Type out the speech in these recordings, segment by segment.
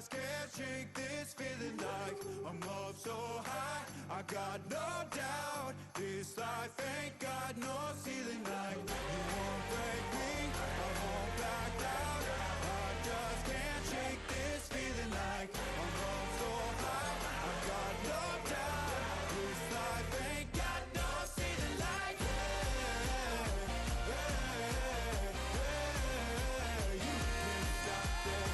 just can't shake this feeling like I'm up so high. I got no doubt this life ain't got no ceiling. Like you won't break me, I won't back down. I just can't shake this feeling like I'm up so high. I got no doubt this life ain't got no ceiling. Like you can't stop this.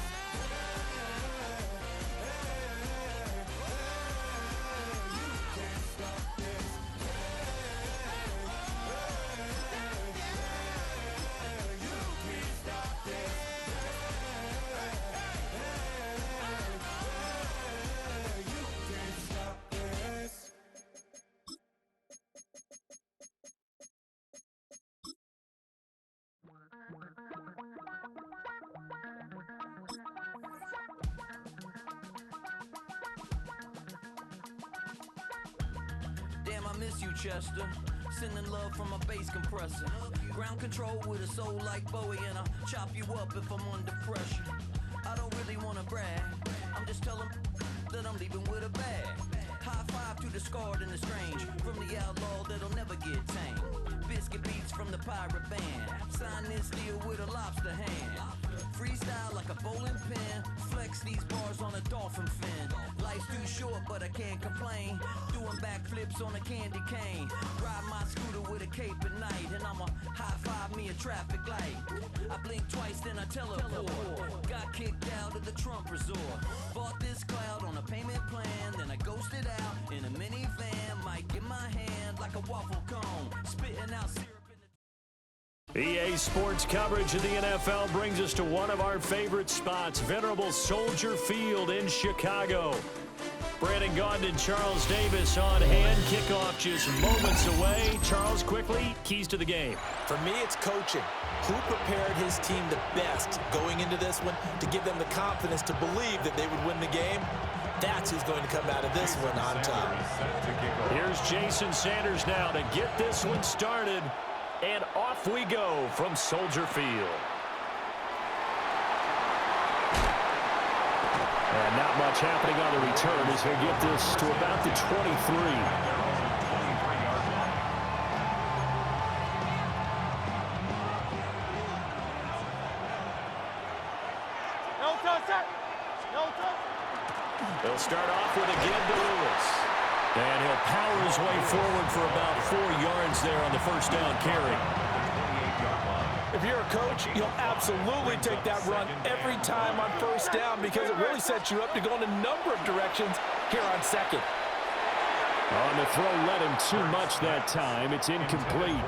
Damn, I miss you, Chester. Sending love from a bass compressor. Ground control with a soul like Bowie, and I'll chop you up if I'm under pressure. I don't really wanna brag, I'm just telling that I'm leaving with a bag. High five to the scarred and the strange, from the outlaw that'll never get tamed. Biscuit beats from the pirate band, sign this deal with a lobster hand. Freestyle like a bowling pin, flex these bars on a dolphin fin. Life's too short but I can't complain, doing backflips on a candy cane. Ride my scooter with a cape at night, and I'ma high five me a traffic light. I blink twice then I teleport, got kicked out of the Trump resort. Bought this cloud on a payment plan, then I ghosted out in a minivan. Mic in my hand like a waffle cone, spitting out syrup. EA Sports coverage of the NFL brings us to one of our favorite spots, venerable Soldier Field in Chicago. Brandon Gaudin and Charles Davis on hand. Kickoff just moments away. Charles, quickly, keys to the game. For me, it's coaching. Who prepared his team the best going into this one to give them the confidence to believe that they would win the game? That's who's going to come out of this one on top. Here's Jason Sanders now to get this one started. And off we go from Soldier Field. And not much happening on the return as he'll get this to about the 23. They'll start off with a give to Lewis. And he'll power his way forward for about 4 yards there on the first down carry. If you're a coach, you'll absolutely take that run every time on first down because it really sets you up to go in a number of directions here on second. On the throw, led him too much that time. It's incomplete.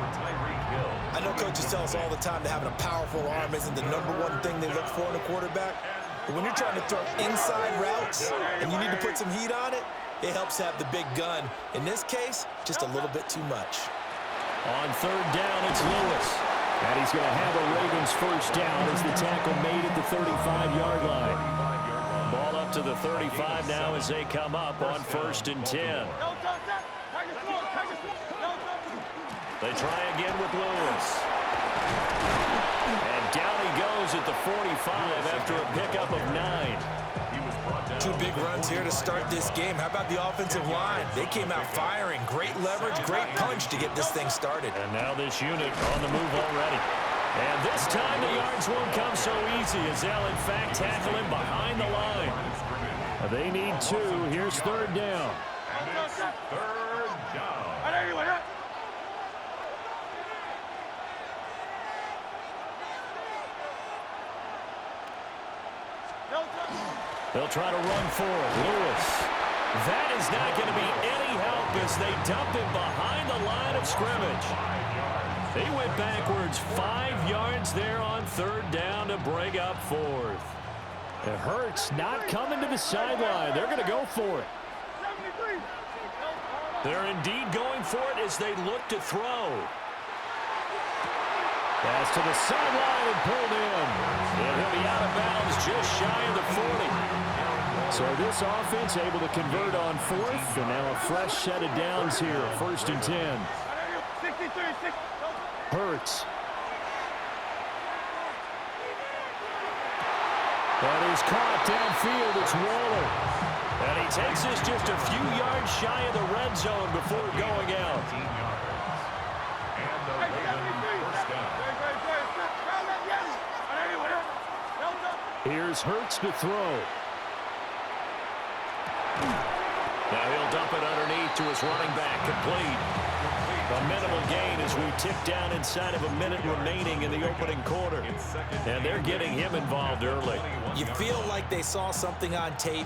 I know coaches tell us all the time that having a powerful arm isn't the #1 thing they look for in a quarterback. But when you're trying to throw inside routes and you need to put some heat on it, it helps have the big gun. In this case, just a little bit too much. On third down, it's Lewis. And he's going to have a Ravens first down as the tackle made at the 35-yard line. Ball up to the 35 now as they come up on 1st and 10. They try again with Lewis. And down he goes at the 45 after a pickup of 9. 2 big runs here to start this game. How about the offensive line? They came out firing. Great leverage, great punch to get this thing started. And now this unit on the move already. And this time the yards won't come so easy as they'll in fact tackle him behind the line. They need 2. Here's third down. Third down. They'll try to run for it. Lewis. That is not going to be any help as they dump him behind the line of scrimmage. They went backwards 5 yards there on third down to bring up 4th. It hurts not coming to the sideline. They're going to go for it. They're indeed going for it as they look to throw. Pass to the sideline and pulled in. And he'll be out of bounds just shy of the 40. So this offense able to convert on 4th, and now a fresh set of downs here, 1st and 10. Hurts. And he's caught downfield. It's Waller. And he takes this just a few yards shy of the red zone before going out. Here's Hurts to throw. Now he'll dump it underneath to his running back, complete. A minimal gain as we tick down inside of a minute remaining in the opening quarter. And they're getting him involved early. You feel like they saw something on tape,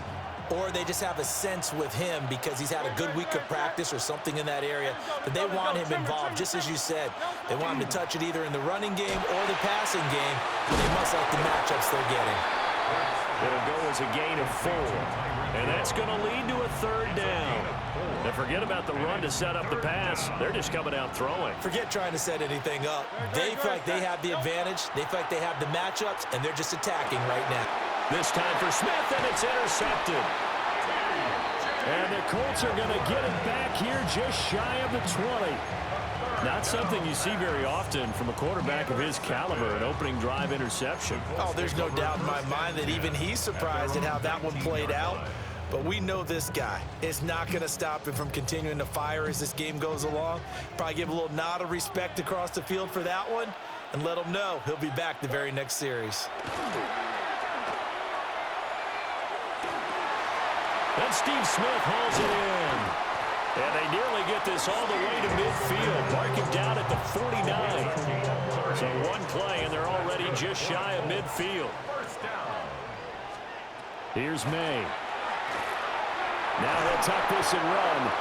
or they just have a sense with him because he's had a good week of practice or something in that area that they want him involved, just as you said. They want him to touch it either in the running game or the passing game, but they must like the matchups they're getting. It'll go as a gain of 4, and that's going to lead to a third down. Now forget about the run to set up the pass. They're just coming out throwing. Forget trying to set anything up. They feel like they have the advantage. They feel like they have the matchups, and they're just attacking right now. This time for Smith, and it's intercepted. And the Colts are going to get it back here just shy of the 20. Not something you see very often from a quarterback of his caliber, an opening drive interception. Oh, there's no doubt in my mind that even he's surprised at how that one played out. But we know this guy is not going to stop him from continuing to fire as this game goes along. Probably give a little nod of respect across the field for that one and let him know he'll be back the very next series. And Steve Smith hauls it in. And they nearly get this all the way to midfield. Mark him down at the 49. So one play, and they're already just shy of midfield. Here's May. Now he'll tuck this and run.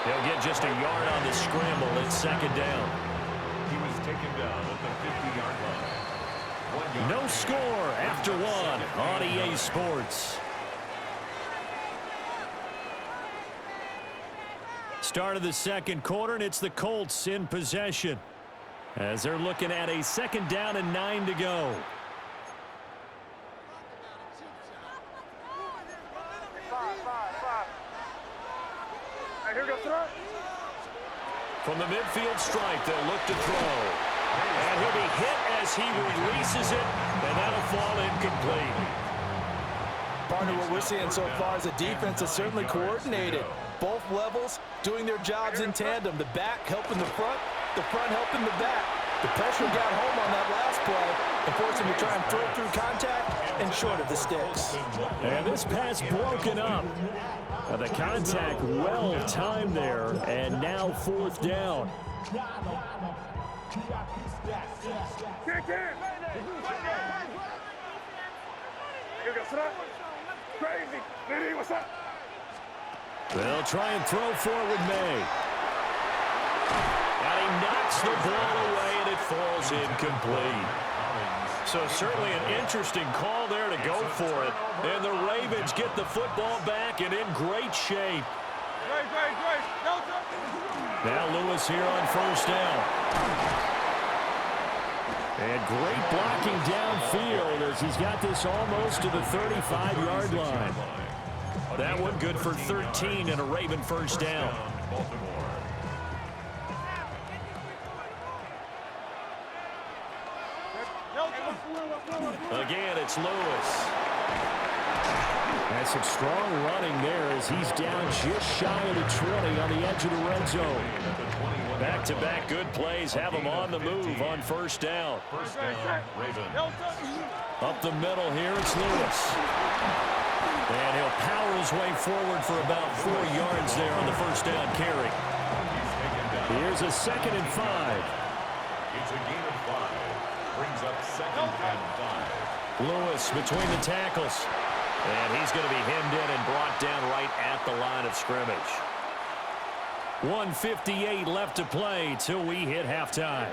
He'll get just a yard on the scramble. It's second down. He was taken down at the 50-yard line. No score after one on EA Sports. Start of the second quarter, and it's the Colts in possession as they're looking at a second down and 9 to go. From the midfield stripe, they'll look to throw. And he'll be hit as he releases it, and that'll fall incomplete. Partner, what we're seeing so far is a defense that's certainly coordinated. Both levels doing their jobs in tandem. The back helping the front helping the back. The pressure got home on that last play and forced him to try and throw through contact and short of the sticks. And this pass broken up. The contact well timed there, and now fourth down. They'll try and throw forward May. And he knocks the ball away, and it falls incomplete. So certainly an interesting call there to go for it. And the Ravens get the football back and in great shape. Now Lewis here on first down. And great blocking downfield as he's got this almost to the 35-yard line. That one good for 13 and a Raven first down. Again, it's Lewis. And some strong running there as he's down just shy of the 20 on the edge of the red zone. Back-to-back good plays have him on the move on first down. Up the middle here, it's Lewis. And he'll power his way forward for about 4 yards there on the first down carry. Here's a 2nd and 5. It's a gain of 5. Brings up 2nd and 5. Lewis between the tackles. And he's going to be hemmed in and brought down right at the line of scrimmage. 1:58 left to play till we hit halftime.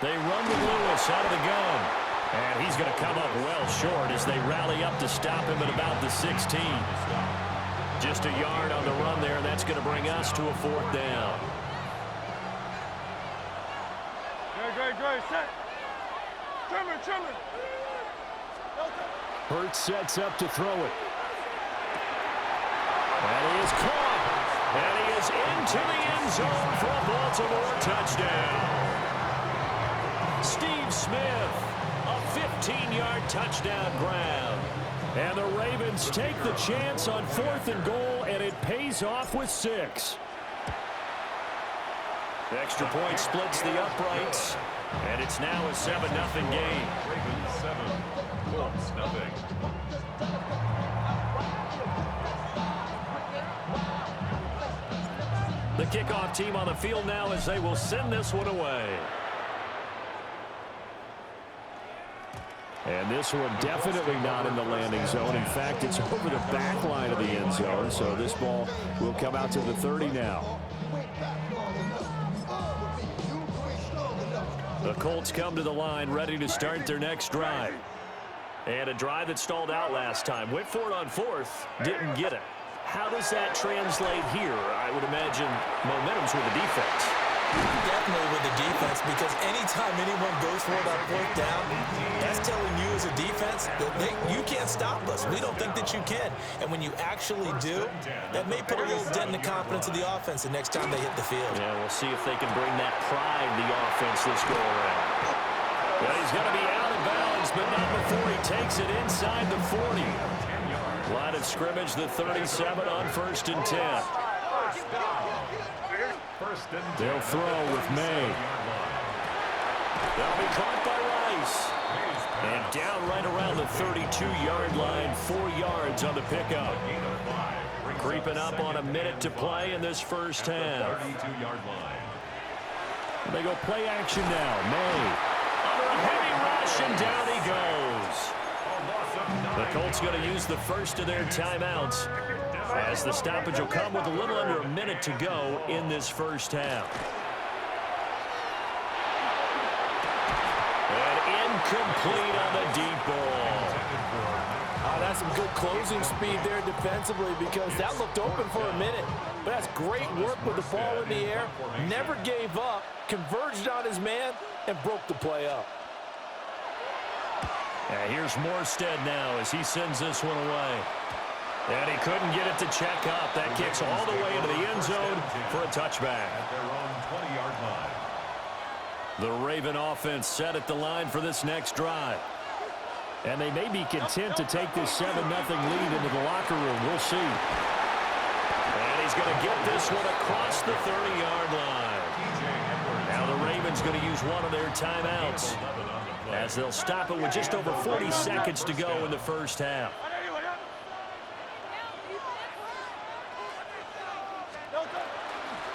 They run with Lewis out of the gun. And he's going to come up well short as they rally up to stop him at about the 16. Just a yard on the run there, and that's going to bring us to a 4th down. Hurts sets up to throw it. And he is caught. And he is into the end zone for a Baltimore touchdown. Steve Smith A 15-yard touchdown grab. And the Ravens take the chance on 4th and goal, and it pays off with 6. The extra point splits the uprights, and it's now a 7-0 game. Ravens 7, Colts nothing. The kickoff team on the field now as they will send this one away. And this one definitely not in the landing zone. In fact, it's over the back line of the end zone, so this ball will come out to the 30 now. The Colts come to the line ready to start their next drive. And a drive that stalled out last time. Went for it on 4th, didn't get it. How does that translate here? I would imagine momentum's with the defense. Definitely with the defense, because anytime anyone goes for it on 4th down, that's telling you as a defense that you can't stop us. We don't think that you can. And when you actually do, that may put a little dent in the confidence of the offense the next time they hit the field. Yeah, we'll see if they can bring that pride in the offense this go-around. Well, he's going to be out of bounds, but not before he takes it inside the 40. Line of scrimmage, the 37 on 1st and 10. They'll throw with May. They'll be caught by Rice. And down right around the 32-yard line, 4 yards on the pickup. Creeping up on a minute to play in this first half. 32-yard line. They go play action now. May. Under a heavy rush, and down he goes. The Colts going to use the first of their timeouts, as the stoppage will come with a little under a minute to go in this first half. And incomplete on the deep ball. That's some good closing speed there defensively, because that looked open for a minute. But that's great work with the ball in the air. Never gave up, converged on his man, and broke the play up. And here's Morstead now as he sends this one away. And he couldn't get it to check up. That kicks all the way into the end zone for a touchback. At their own 20-yard line. The Raven offense set at the line for this next drive. And they may be content to take this 7-0 lead into the locker room. We'll see. And he's going to get this one across the 30-yard line. Now the Ravens going to use one of their timeouts, as they'll stop it with just over 40 seconds to go in the first half.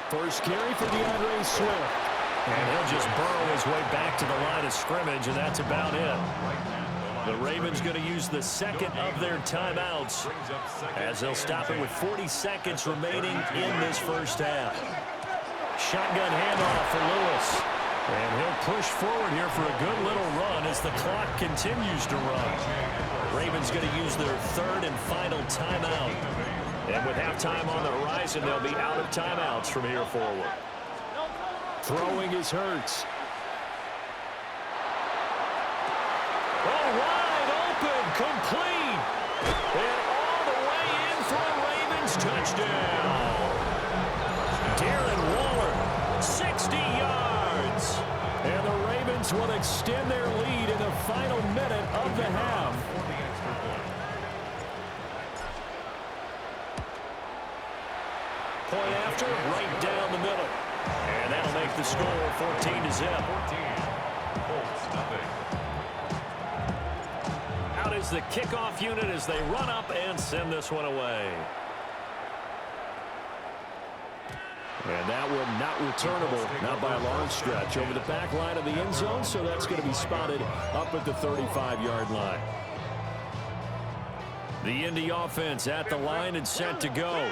First carry for DeAndre Swift. And he'll just burrow his way back to the line of scrimmage, and that's about it. The Ravens going to use the second of their timeouts, as they'll stop it with 40 seconds remaining in this first half. Shotgun handoff for Lewis. And he'll push forward here for a good little run as the clock continues to run. Ravens going to use their third and final timeout. And with halftime on the horizon, they'll be out of timeouts from here forward. Throwing is Hurts. Oh, wide open, complete. And all the way in for a Ravens touchdown. Darren Waller, 60 yards. And the Ravens will extend their lead in the final minute of the half. Point after, right down the middle. And that'll make the score 14-0. Colts nothing. Out is the kickoff unit as they run up and send this one away. And that one not returnable, not by a long stretch, over the back line of the end zone, so that's going to be spotted up at the 35-yard line. The Indy offense at the line and set to go.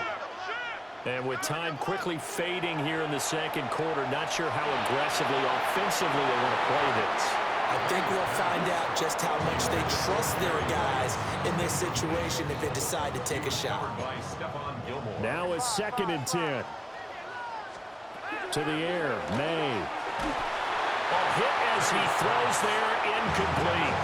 And with time quickly fading here in the second quarter, not sure how aggressively, offensively they want to play this. I think we'll find out just how much they trust their guys in this situation if they decide to take a shot. Now a 2nd and 10. To the air, May. A hit as he throws there, incomplete.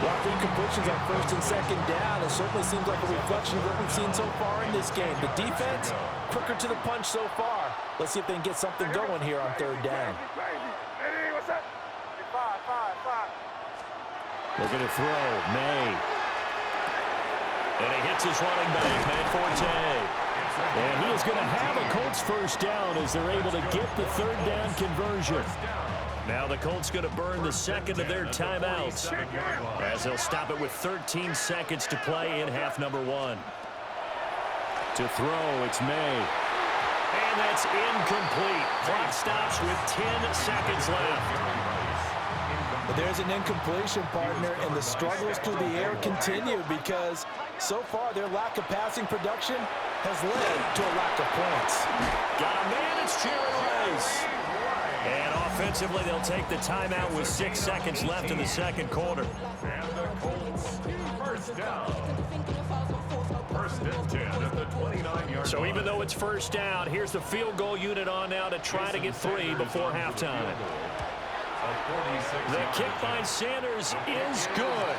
Rough incompletions on 1st and 2nd down. It certainly seems like a reflection of what we've seen so far in this game. The defense, quicker to the punch so far. Let's see if they can get something going here on 3rd down. Looking to throw, May. And he hits his running back, Matt Forte. And he is going to have a Colts first down as they're able to get the third down conversion. Now the Colts going to burn the second of their timeouts as they'll stop it with 13 seconds to play in half number one. To throw, it's May. And that's incomplete. Clock stops with 10 seconds left. But there's an incompletion, partner, and the struggles through the air continue because so far their lack of passing production has led to a lack of points. Got a man, it's Jerry Rice. And offensively, they'll take the timeout with 6 seconds left in the second quarter. And the Colts first down. First and 10 at the 29-yard So line. even though it's first down, here's the field goal unit on now to try to get 3 before halftime. The kick by Sanders is good.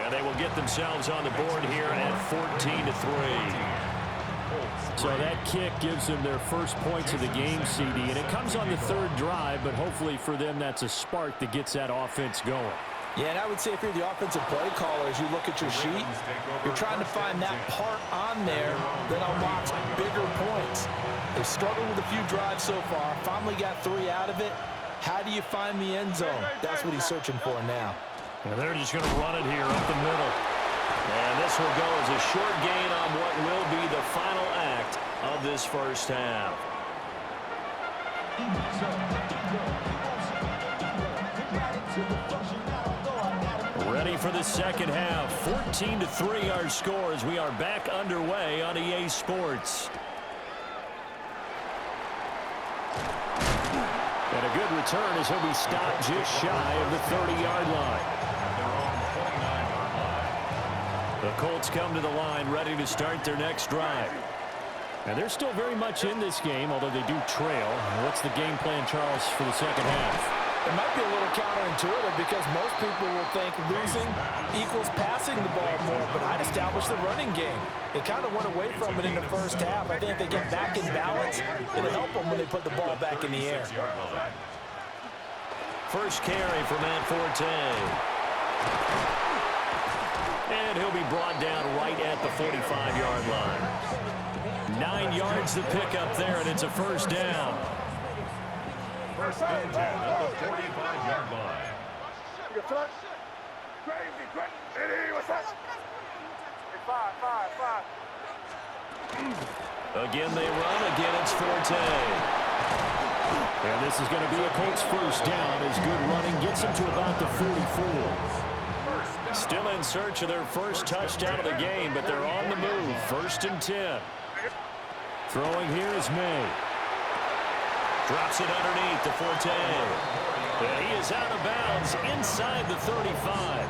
And they will get themselves on the board here at 14-3. So that kick gives them their first points of the game, CD. And it comes on the third drive, but hopefully for them that's a spark that gets that offense going. Yeah, and I would say if you're the offensive play caller, as you look at your sheet, you're trying to find that part on there that unlocks bigger points. They've struggled with a few drives so far, finally got 3 out of it. How do you find the end zone? That's what he's searching for now. And they're just going to run it here up the middle. And this will go as a short gain on what will be the final act of this first half. Ready for the second half. 14-3 our score as we are back underway on EA Sports. And a good return as he'll be stopped just shy of the 30-yard line. The Colts come to the line ready to start their next drive. And they're still very much in this game, although they do trail. What's the game plan, Charles, for the second half? It might be a little counterintuitive because most people will think losing equals passing the ball more, but I'd establish the running game. They kind of went away from it in the first half. I think if they get back in balance, it'll help them when they put the ball back in the air. First carry for Matt Forte. And he'll be brought down right at the 45-yard line. 9 yards to pick up there, and it's a first down. First and 10 at the 45-yard line. Again they run, again it's Forte. And this is going to be a Colts first down as good running gets them to about the 44. Still in search of their first touchdown of the game, but they're on the move. First and 10. Throwing here is May. Drops it underneath to Forte. And he is out of bounds inside the 35.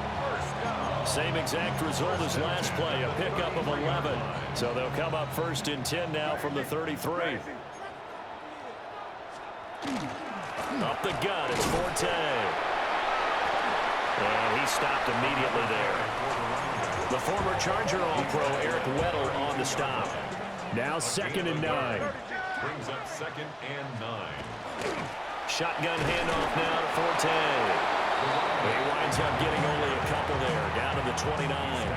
Same exact result as last play, a pickup of 11. So they'll come up first and 10 now from the 33. Up the gut, it's Forte. And he stopped immediately there. The former Charger All-Pro Eric Weddle on the stop. Now second and 9. Brings up second and 9. Shotgun handoff now to Forte. He winds up getting only a couple there, down to the 29.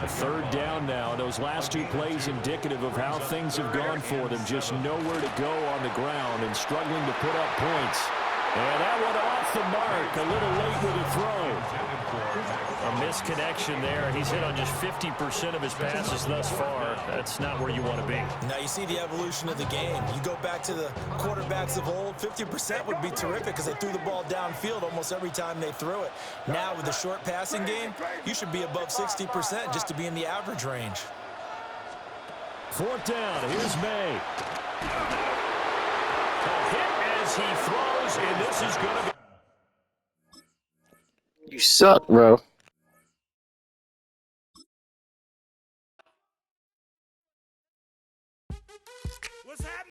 Third down now. Those last 2 plays indicative of how things have gone for them. Just nowhere to go on the ground and struggling to put up points. And that one off the mark. A little late with a throw. A misconnection there. He's hit on just 50% of his passes thus far. That's not where you want to be. Now you see the evolution of the game. You go back to the quarterbacks of old, 50% would be terrific because they threw the ball downfield almost every time they threw it. Now with the short passing game, you should be above 60% just to be in the average range. Fourth down. Here's May. A hit as he throws, and this is going to be... You suck, bro.